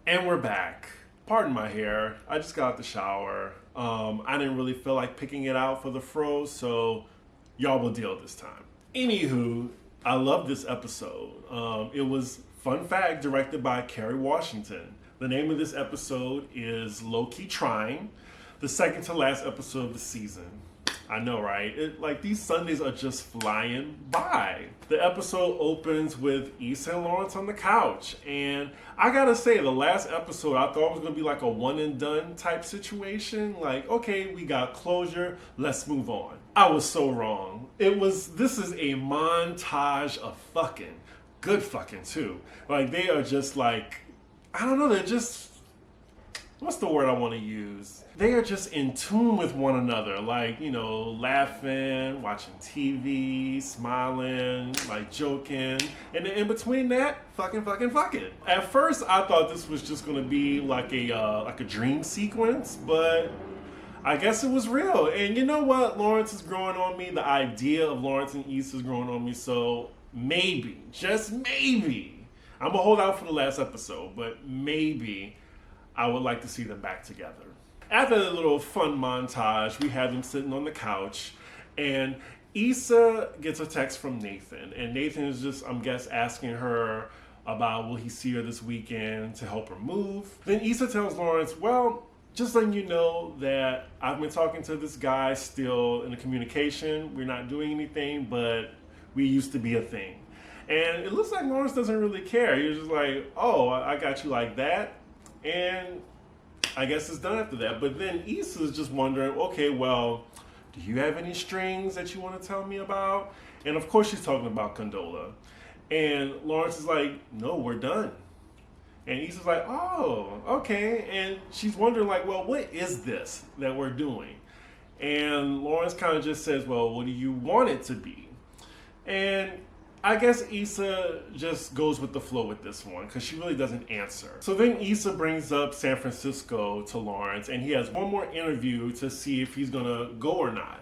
And we're back. Pardon my hair. I just got out the shower. I didn't really feel like picking it out for the fro, so y'all will deal this time. Anywho, I love this episode. It was, fun fact, directed by Kerry Washington. The name of this episode is Low Key Trying, the second to last episode of the season. I know, right? These Sundays are just flying by. The episode opens with Issa and Lawrence on the couch. And I gotta say, the last episode, I thought it was gonna be like a one and done type situation. Like, okay, we got closure, let's move on. I was so wrong. This is a montage of fucking. Good fucking too. Like, they are just like, I don't know, they're just, what's the word I want to use? They are just in tune with one another, like, laughing, watching TV, smiling, like joking, and then in between that, fucking. At first, I thought this was just gonna be like a dream sequence, but I guess it was real. And you know what? Lawrence is growing on me. The idea of Lawrence and Issa is growing on me. So maybe, just maybe, I'm gonna hold out for the last episode, but maybe I would like to see them back together. After the little fun montage, we have them sitting on the couch, and Issa gets a text from Nathan, and Nathan is just, I'm guess, asking her about will he see her this weekend to help her move. Then Issa tells Lawrence, well, just letting you know that I've been talking to this guy still in the communication. We're not doing anything, but we used to be a thing. And it looks like Lawrence doesn't really care. He's just like, oh, I got you like that. And I guess it's done after that. But then Issa's just wondering, okay, well, do you have any strings that you want to tell me about? And of course she's talking about Condola. And Lawrence is like, no, we're done. And Issa's like, oh, okay. And she's wondering, like, well, what is this that we're doing? And Lawrence kind of just says, well, what do you want it to be? And I guess Issa just goes with the flow with this one because she really doesn't answer. So then Issa brings up San Francisco to Lawrence, and he has one more interview to see if he's going to go or not.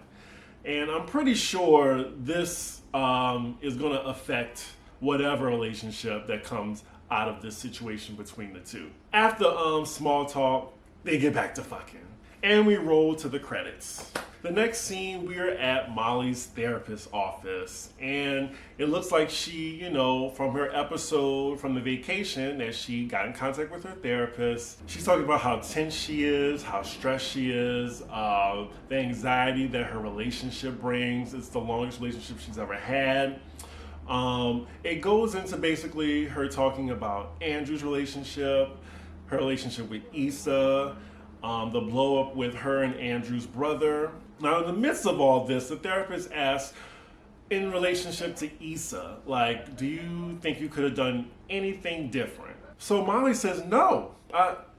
And I'm pretty sure this is going to affect whatever relationship that comes out of this situation between the two. After small talk, they get back to fucking. And we roll to the credits. The next scene, we're at Molly's therapist's office, and it looks like she, from her episode from the vacation, that she got in contact with her therapist. She's talking about how tense she is, how stressed she is, the anxiety that her relationship brings. It's the longest relationship she's ever had. It goes into basically her talking about Andrew's relationship, her relationship with Issa, the blow up with her and Andrew's brother. Now, in the midst of all this, the therapist asks, in relationship to Issa, like, do you think you could have done anything different? So Molly says, no,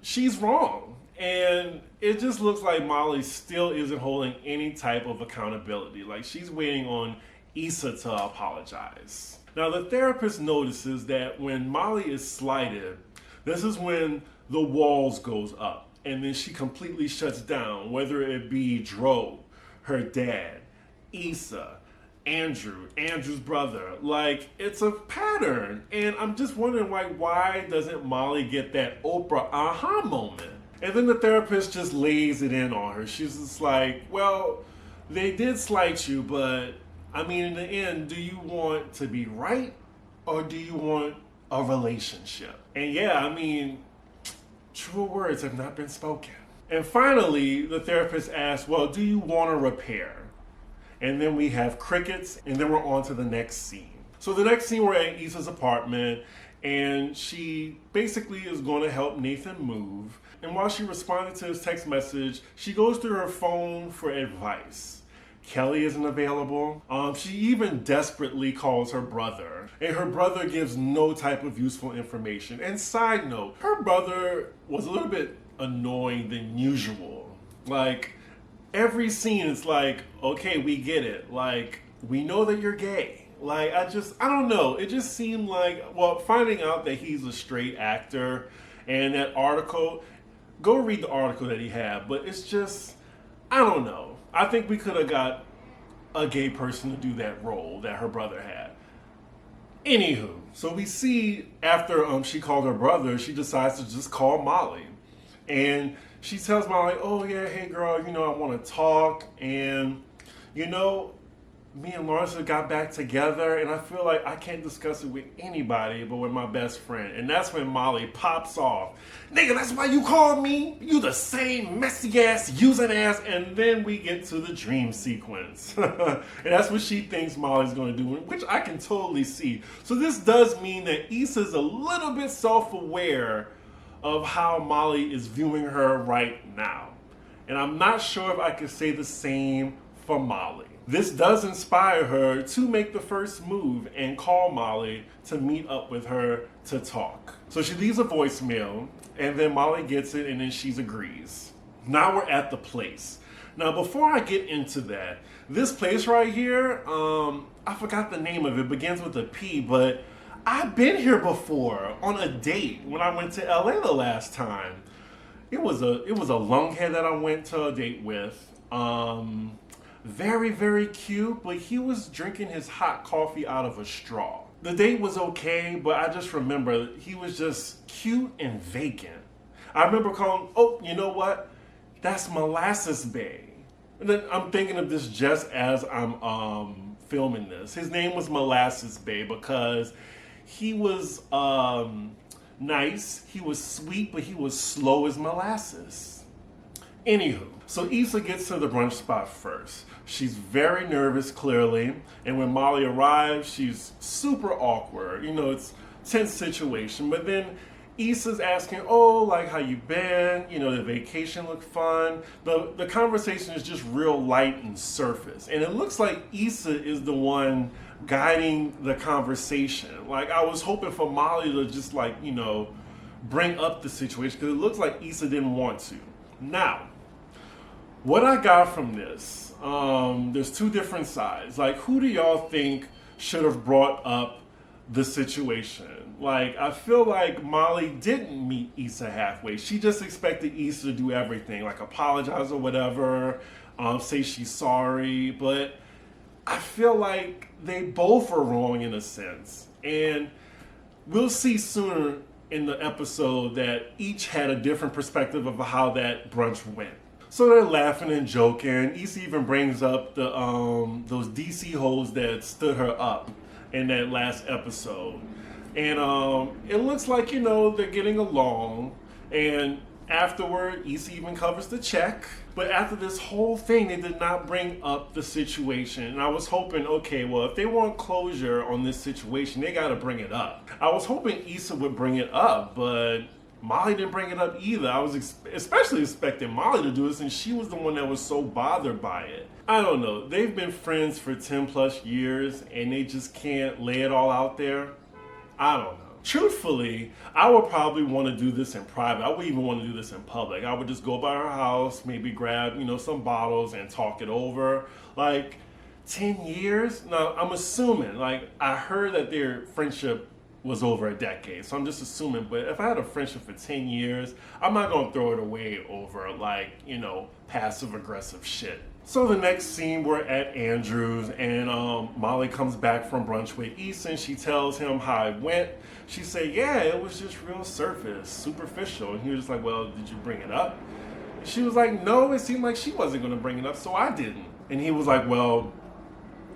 she's wrong. And it just looks like Molly still isn't holding any type of accountability. Like, she's waiting on Issa to apologize. Now, the therapist notices that when Molly is slighted, this is when the walls goes up. And then she completely shuts down, whether it be Dro, her dad, Issa, Andrew's brother. Like, it's a pattern. And I'm just wondering, why doesn't Molly get that Oprah aha moment? And then the therapist just lays it in on her. She's just like, well, they did slight you, but I mean, in the end, do you want to be right or do you want a relationship? And yeah, I mean, truer words have not been spoken. And finally, the therapist asks, well, do you want a repair? And then we have crickets, and then we're on to the next scene. So the next scene, we're at Issa's apartment, and she basically is going to help Nathan move. And while she responded to his text message, she goes through her phone for advice. Kelly isn't available. She even desperately calls her brother, and her brother gives no type of useful information. And side note, her brother was a little bit annoying than usual. Like, every scene it's like, okay, we get it. Like, we know that you're gay. Like, I don't know. It just seemed like, well, finding out that he's a straight actor and that article, go read the article that he had, but it's just, I don't know. I think we could have got a gay person to do that role that her brother had. Anywho, So we see after she called her brother, she decides to just call Molly. And she tells Molly, oh yeah, hey girl, I want to talk. And, me and Lawrence got back together, and I feel like I can't discuss it with anybody but with my best friend. And that's when Molly pops off. Nigga, that's why you called me? You the same messy ass, using ass. And then we get to the dream sequence. And that's what she thinks Molly's going to do, which I can totally see. So this does mean that Issa's a little bit self-aware of how Molly is viewing her right now. And I'm not sure if I could say the same for Molly. This does inspire her to make the first move and call Molly to meet up with her to talk. So she leaves a voicemail, and then Molly gets it, and then she agrees. Now we're at the place. Now before I get into that, this place right here, I forgot the name of it, begins with a P, but I've been here before on a date when I went to LA the last time. It was a lunkhead that I went to a date with. Very, very cute, but he was drinking his hot coffee out of a straw. The date was okay, but I just remember he was just cute and vacant. I remember calling, oh, you know what? That's Molasses Bay. And then I'm thinking of this just as I'm filming this. His name was Molasses Bay because he was nice, he was sweet, but he was slow as molasses. Anywho, so Issa gets to the brunch spot first. She's very nervous, clearly, and when Molly arrives, she's super awkward. It's a tense situation, but then Issa's asking, oh, like, how you been? The vacation looked fun. The conversation is just real light and surface, and it looks like Issa is the one guiding the conversation. Like, I was hoping for Molly to just, bring up the situation, because it looks like Issa didn't want to. Now, what I got from this, there's two different sides. Like, who do y'all think should have brought up the situation? Like, I feel like Molly didn't meet Issa halfway. She just expected Issa to do everything, like apologize or whatever, say she's sorry. But I feel like they both are wrong in a sense. And we'll see sooner in the episode that each had a different perspective of how that brunch went. So they're laughing and joking. Issa even brings up the those DC hoes that stood her up in that last episode. And it looks like, they're getting along. And afterward, Issa even covers the check. But after this whole thing, they did not bring up the situation. And I was hoping, okay, well, if they want closure on this situation, they got to bring it up. I was hoping Issa would bring it up, but Molly didn't bring it up either. I was especially expecting Molly to do this, and she was the one that was so bothered by it. I don't know. They've been friends for 10 plus years, and they just can't lay it all out there. I don't know. Truthfully, I would probably want to do this in private. I would even want to do this in public. I would just go by her house, maybe grab, some bottles and talk it over. Like, 10 years? Now, I'm assuming, I heard that their friendship was over a decade, so I'm just assuming, but if I had a friendship for 10 years, I'm not going to throw it away over, passive-aggressive shit. So the next scene, we're at Andrew's, and Molly comes back from brunch with Issa, and she tells him how it went. She said, yeah, it was just real surface, superficial. And he was just like, well, did you bring it up? She was like, no, it seemed like she wasn't going to bring it up, so I didn't. And he was like, well,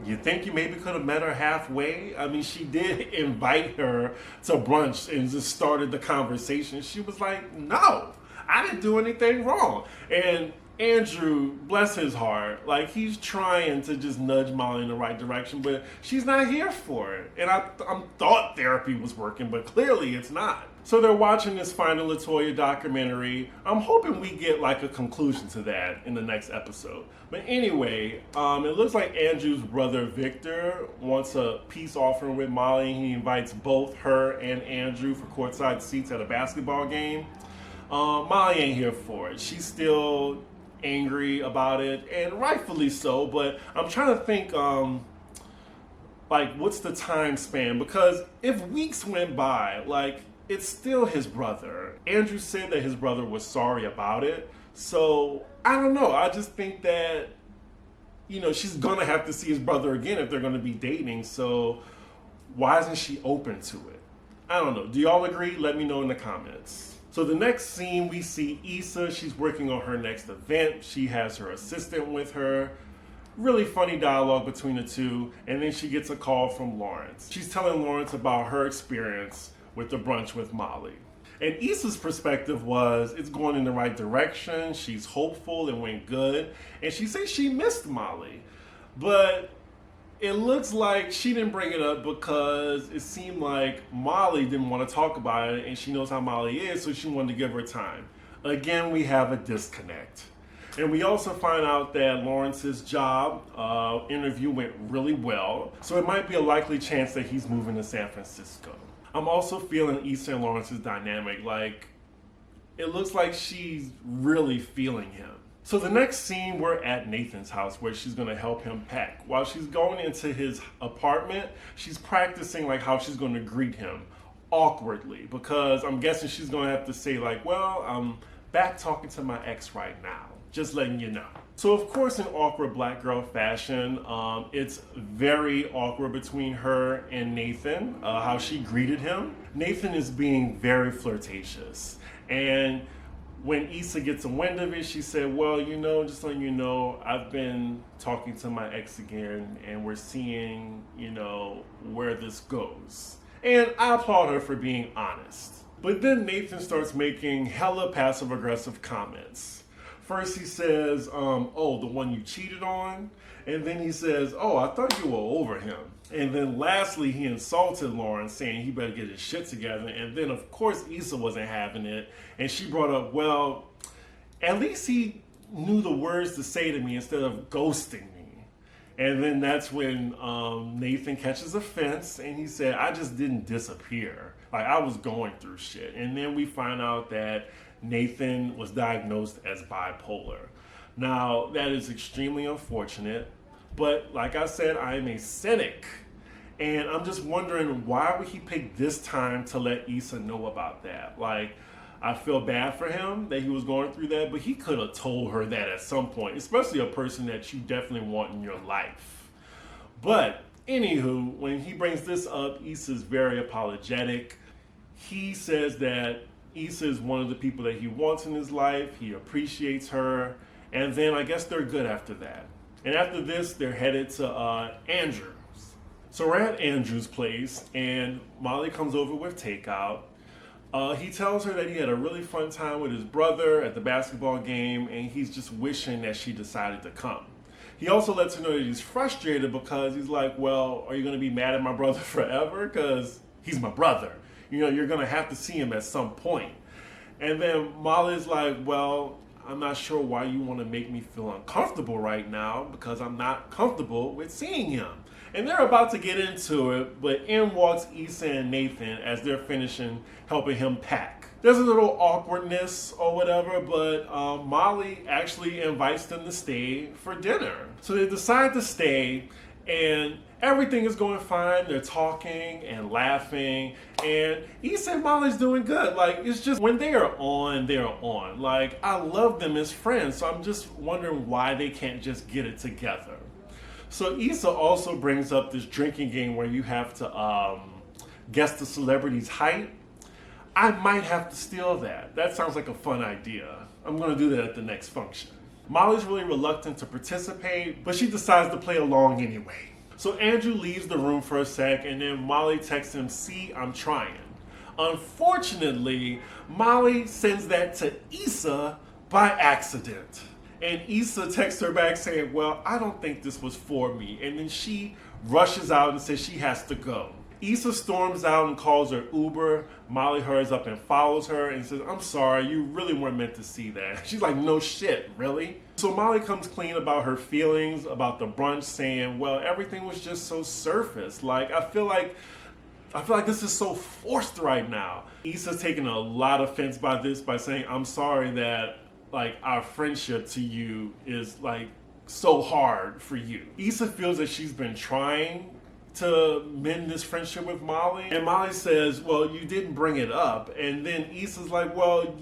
you think you maybe could have met her halfway? I mean, she did invite her to brunch and just started the conversation. She was like, no, I didn't do anything wrong. And Andrew, bless his heart, he's trying to just nudge Molly in the right direction, but she's not here for it. And I thought therapy was working, but clearly it's not. So they're watching this Finding LaToya documentary. I'm hoping we get a conclusion to that in the next episode. But anyway, it looks like Andrew's brother Victor wants a peace offering with Molly, and he invites both her and Andrew for courtside seats at a basketball game. Molly ain't here for it. She's still angry about it, and rightfully so, but I'm trying to think what's the time span, because if weeks went by, it's still his brother. Andrew said that his brother was sorry about it, so I don't know. I just think that she's gonna have to see his brother again if they're gonna be dating. So why isn't she open to it? I don't know. Do y'all agree? Let me know in the comments. So the next scene, we see Issa. She's working on her next event. She has her assistant with her. Really funny dialogue between the two. And then she gets a call from Lawrence. She's telling Lawrence about her experience with the brunch with Molly. And Issa's perspective was, it's going in the right direction. She's hopeful, it went good. And she says she missed Molly. But it looks like she didn't bring it up because it seemed like Molly didn't want to talk about it, and she knows how Molly is, so she wanted to give her time. Again, we have a disconnect. And we also find out that Lawrence's job interview went really well, so it might be a likely chance that he's moving to San Francisco. I'm also feeling Issa and Lawrence's dynamic, like it looks like she's really feeling him. So the next scene, we're at Nathan's house where she's going to help him pack. While she's going into his apartment, she's practicing like how she's going to greet him awkwardly, because I'm guessing she's going to have to say like, well, I'm back talking to my ex right now, just letting you know. So of course, in awkward black girl fashion, it's very awkward between her and Nathan, how she greeted him. Nathan is being very flirtatious, and when Issa gets a wind of it, she said, well, just letting you know, I've been talking to my ex again, and we're seeing, where this goes. And I applaud her for being honest. But then Nathan starts making hella passive-aggressive comments. First he says, oh, the one you cheated on? And then he says, oh, I thought you were over him. And then lastly, he insulted Lawrence, saying he better get his shit together. And then, of course, Issa wasn't having it. And she brought up, well, at least he knew the words to say to me instead of ghosting me. And then that's when Nathan catches offense, and he said, I just didn't disappear. Like, I was going through shit. And then we find out that Nathan was diagnosed as bipolar. Now, that is extremely unfortunate. But like I said, I am a cynic, and I'm just wondering, why would he pick this time to let Issa know about that? Like, I feel bad for him that he was going through that, but he could have told her that at some point, especially a person that you definitely want in your life. But anywho, when he brings this up, Issa's very apologetic. He says that Issa is one of the people that he wants in his life. He appreciates her, and then I guess they're good after that. And after this, they're headed to Andrew's. So we're at Andrew's place, and Molly comes over with takeout. He tells her that he had a really fun time with his brother at the basketball game, and he's just wishing that she decided to come. He also lets her know that he's frustrated because he's like, well, are you going to be mad at my brother forever? Because he's my brother. You're going to have to see him at some point. And then Molly's like, well, I'm not sure why you want to make me feel uncomfortable right now, because I'm not comfortable with seeing him. And they're about to get into it, but in walks Issa and Nathan as they're finishing helping him pack. There's a little awkwardness or whatever, but Molly actually invites them to stay for dinner. So they decide to stay, and everything is going fine. They're talking and laughing, and Issa and Molly's doing good. Like, it's just when they are on, they're on. Like, I love them as friends, so I'm just wondering why they can't just get it together. So Issa also brings up this drinking game where you have to guess the celebrity's height. I might have to steal that. That sounds like a fun idea. I'm going to do that at the next function. Molly's really reluctant to participate, but she decides to play along anyway. So Andrew leaves the room for a sec, and then Molly texts him, see, I'm trying. Unfortunately, Molly sends that to Issa by accident. And Issa texts her back saying, well, I don't think this was for me. And then she rushes out and says she has to go. Issa storms out and calls her Uber. Molly hurries up and follows her and says, I'm sorry, you really weren't meant to see that. She's like, no shit, really? So Molly comes clean about her feelings about the brunch, saying, well, everything was just so surface. Like, I feel like this is so forced right now. Issa's taking a lot of offense by this, by saying, I'm sorry that, like, our friendship to you is, like, so hard for you. Issa feels that she's been trying to mend this friendship with Molly, and Molly says, well, you didn't bring it up. And then Issa's like, well,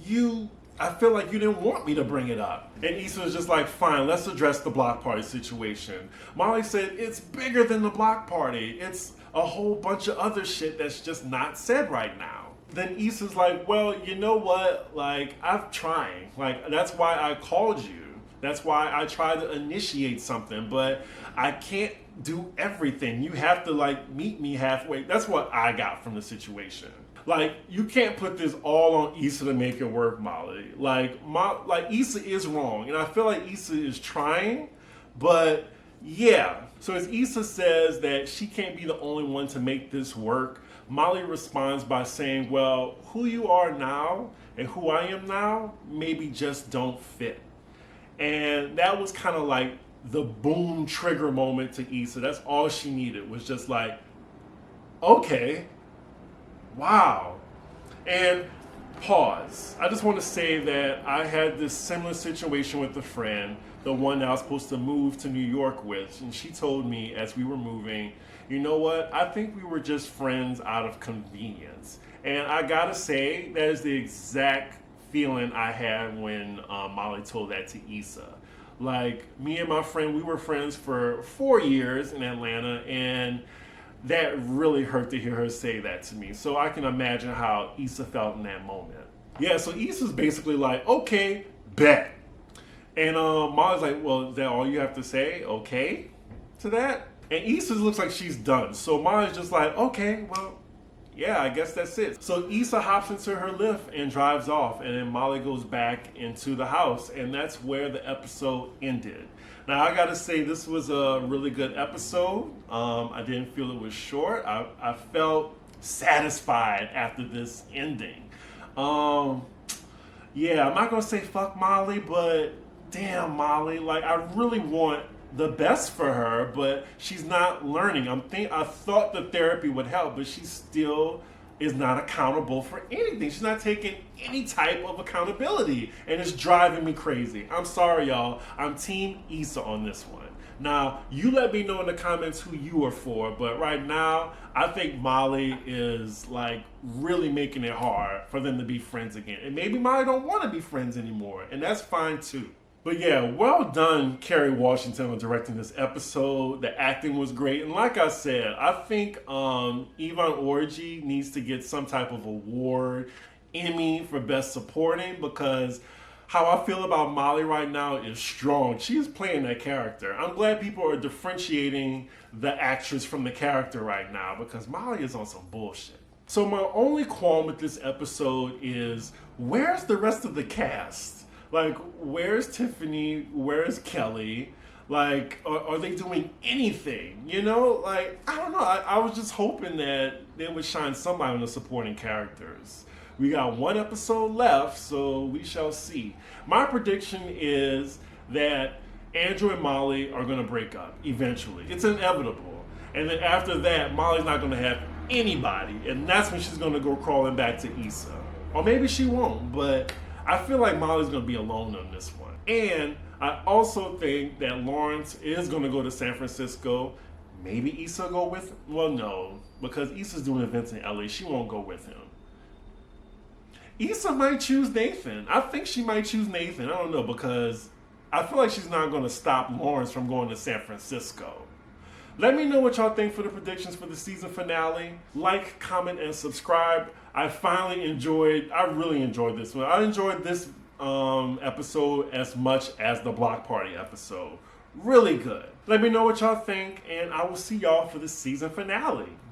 I feel like you didn't want me to bring it up. And Issa's just like, fine, let's address the block party situation. Molly said, it's bigger than the block party. It's a whole bunch of other shit that's just not said right now. Then Issa's like, well, you know what? Like, I'm trying. Like, that's why I called you. That's why I tried to initiate something, but I can't do everything. You have to, like, meet me halfway. That's what I got from the situation. Like, you can't put this all on Issa to make it work, Molly. Like Issa is wrong, and I feel like Issa is trying, but yeah. So as Issa says that she can't be the only one to make this work, Molly responds by saying, well, who you are now and who I am now maybe just don't fit. And that was kind of like the boom trigger moment to Issa. That's all she needed, was just like, okay, wow. And pause. I just want to say that I had this similar situation with a friend, the one that I was supposed to move to New York with, and she told me as we were moving, you know what, I think we were just friends out of convenience. And I gotta say, that is the exact feeling I had when Molly told that to Issa. Like, me and my friend, we were friends for 4 years in Atlanta, and that really hurt to hear her say that to me. So I can imagine how Issa felt in that moment. Yeah, so Issa's basically like, okay, bet. And Molly's like, well, is that all you have to say? Okay to that? And Issa looks like she's done. So Molly's just like, okay, well, yeah, I guess that's it. So Issa hops into her Lyft and drives off, and then Molly goes back into the house, and that's where the episode ended. Now, I gotta say, this was a really good episode. I didn't feel it was short. I felt satisfied after this ending. Yeah, I'm not gonna say fuck Molly, but damn, Molly, like, I really want the best for her, but she's not learning. I thought the therapy would help, but she still is not accountable for anything. She's not taking any type of accountability, and it's driving me crazy. I'm sorry, y'all. I'm Team Issa on this one. Now, you let me know in the comments who you are for, but right now, I think Molly is, like, really making it hard for them to be friends again. And maybe Molly don't want to be friends anymore, and that's fine too. But yeah, well done, Kerry Washington, on directing this episode. The acting was great. And like I said, I think Yvonne Orji needs to get some type of award, Emmy for Best Supporting, because how I feel about Molly right now is strong. She is playing that character. I'm glad people are differentiating the actress from the character right now, because Molly is on some bullshit. So my only qualm with this episode is, where's the rest of the cast? Like, where's Tiffany? Where's Kelly? Like, are they doing anything? You know, like, I don't know. I was just hoping that they would shine somebody on the supporting characters. We got one episode left, so we shall see. My prediction is that Andrew and Molly are going to break up eventually. It's inevitable. And then after that, Molly's not going to have anybody. And that's when she's going to go crawling back to Issa. Or maybe she won't, but I feel like Molly's going to be alone on this one. And I also think that Lawrence is going to go to San Francisco. Maybe Issa go with him? Well, no, because Issa's doing events in LA. She won't go with him. Issa might choose Nathan. I think she might choose Nathan. I don't know, because I feel like she's not going to stop Lawrence from going to San Francisco. Let me know what y'all think for the predictions for the season finale. Like, comment, and subscribe. I really enjoyed this one. I enjoyed this episode as much as the Block Party episode. Really good. Let me know what y'all think, and I will see y'all for the season finale.